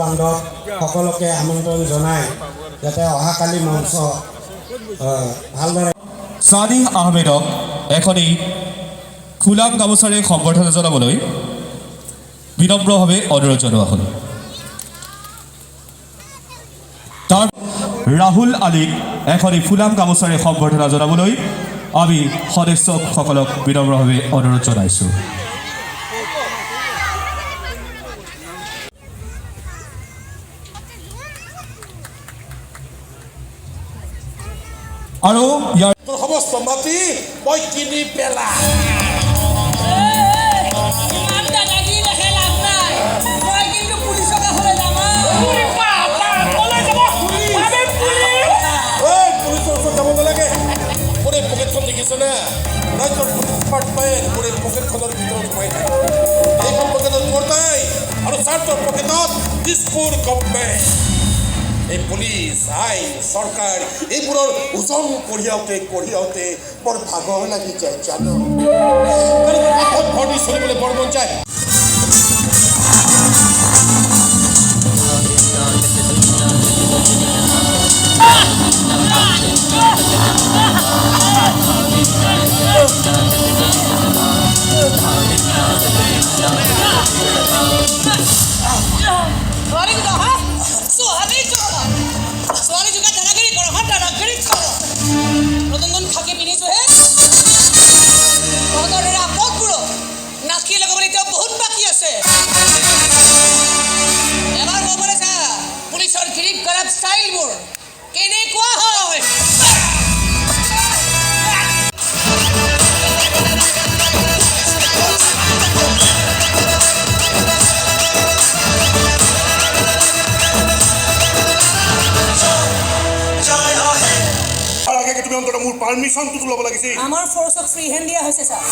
বান্ধৱ সকলোকে আমন্ত্ৰণ জনাই যাতে অহাকালি মঞ্চ ভালদৰে সাদিক আহমেদক এখনি খুলাম গামোচাৰে সম্বৰ্ধনা জনাবলৈ বিনম্ৰভাৱে অনুৰোধ জনোৱা হ'ল। তাৰ ৰাহুল আলীক এখনি ফুলাম গামোচাৰে সম্বৰ্ধনা জনাবলৈ আমি সদস্যসকলক বিনম্ৰভাৱে অনুৰোধ জনাইছোঁ। আৰু ইয়াৰ সমস্ত মাটি মই কিনি পেলা দেখিছেনে ৰাজ্যৰ পকেটখনৰ ভিতৰত সোমাই থাকে এইখন পকেটত কৰ্তাই আৰু চাৰ্টৰ পকেটত দিছপুৰ গভৰ্ণমেণ্ট এই পুলিচ আইন চৰকাৰ এইবোৰৰ ওজন কঢ়িয়াওঁতে বৰ ভাগৰ লাগি যায় জানো ভৰ্তি চলিবলৈ বৰ মন যায়। পুলিচৰ গিৰিক কৰাত ষ্টাইলবোৰ কেনেকুৱা হয় মোৰ পাৰ্মিশ্যনটো ল'ব লাগিছিল। আমাৰ ফৰ্চক ফ্ৰী হেণ্ড দিয়া হৈছে ছাৰ,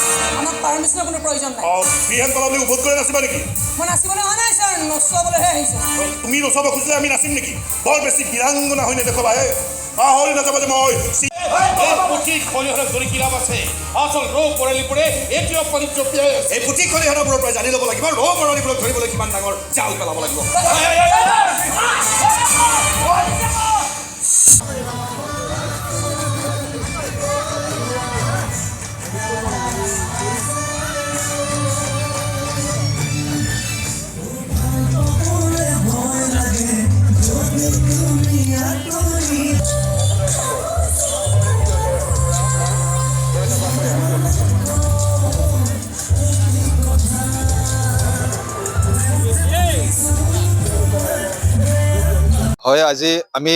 আমাক পাৰ্মিশ্যনৰ কোনো প্ৰয়োজন নাই। ফ্ৰী হেণ্ড পালে উভত কৰি নাচিবা নেকি? মই নাচিবলৈ অহা নাই ছাৰ, নচুৱাবলৈহে আহিছোঁ। তুমি নচাব খুজিলে আমি নাচিম নেকি? বৰ বেছি বীৰাংগনা হৈ নেদেখাবা হে পাহৰি নাযাবা যে মই পুথি খলিহনাত ধৰি কি লাভ আছে? আচল ৰৌ বৰালিবোৰে এতিয়া পানীত জঁপিয়াই আছে। এই পুথি খলিহনাবোৰৰ পৰা জানি ল'ব লাগিব ৰৌ বৰালিবোৰক ধৰিবলৈ কিমান ডাঙৰ জাল পেলাব লাগিব। হয়, আজি আমি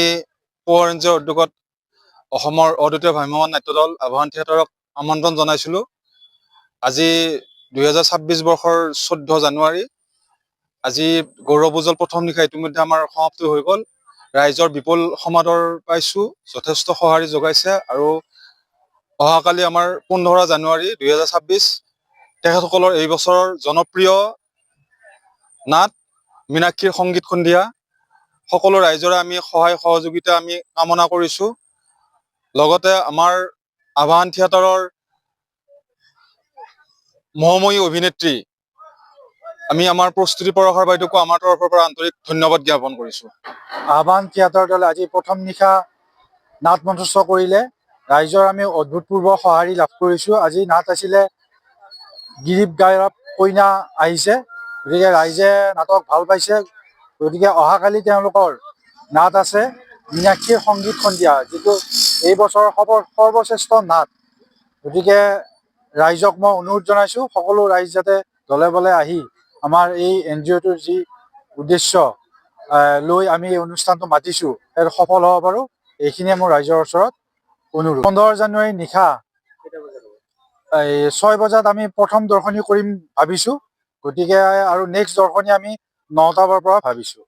পৌৰঞ্জৰ উদ্যোগত অসমৰ অদ্বিতীয় ভ্ৰাম্যমাণ নাট্য দল আবাহন থিয়েটাৰক আমন্ত্ৰণ জনাইছিলোঁ। আজি 2026 বৰ্ষৰ 14 জানুৱাৰী। আজি গৌৰৱোজ্জ্বল প্ৰথম নিশা ইতিমধ্যে আমাৰ সমাপ্তি হৈ গ'ল। ৰাইজৰ বিপুল সমাদৰ পাইছোঁ, যথেষ্ট সঁহাৰি যোগাইছে আৰু অহাকালি আমাৰ 15 জানুৱাৰী 2026 তেখেতসকলৰ এই বছৰৰ জনপ্ৰিয় নাট মীনাক্ষীৰ সংগীত সন্ধিয়া সকলো ৰাইজৰে আমি সহায় সহযোগিতা আমি কামনা কৰিছোঁ। লগতে আমাৰ আবাহন থিয়েটাৰৰ মহাময়ী অভিনেত্ৰী আমি আমাৰ প্ৰস্তুতি পৰাশৰ বাইদেউকো আমাৰ তৰফৰ পৰা আন্তৰিক ধন্যবাদ জ্ঞাপন কৰিছোঁ। আবাহন থিয়েটাৰ দলে আজি প্ৰথম নিশা নাট মঞ্চস্থ কৰিলে। ৰাইজৰ আমি অভূতপূৰ্ব সঁহাৰি লাভ কৰিছোঁ। আজি নাট আছিলে গিৰীপ গায়ক কইনা আহিছে, গতিকে ৰাইজে নাটক ভাল পাইছে। গতিকে অহাকালি তেওঁলোকৰ নাট আছে মীনাক্ষীৰ সংগীত সন্ধিয়া, যিটো এই বছৰৰ সৰ্বশ্ৰেষ্ঠ নাট। গতিকে ৰাইজক মই অনুৰোধ জনাইছোঁ সকলো ৰাইজ যাতে দলে বলে আহি আমাৰ এই NGOটোৰ যি উদ্দেশ্য লৈ আমি এই অনুষ্ঠানটো মাতিছোঁ সেইটো সফল হ'ব পাৰোঁ, এইখিনিয়ে মোৰ ৰাইজৰ ওচৰত অনুৰোধ। 15 জানুৱাৰী নিশা 6 বজাত আমি প্ৰথম দৰ্শনী কৰিম ভাবিছোঁ। গতিকে আৰু নেক্সট দৰ্শনী আমি 9টা বজাৰ পৰা ভাবিছোঁ।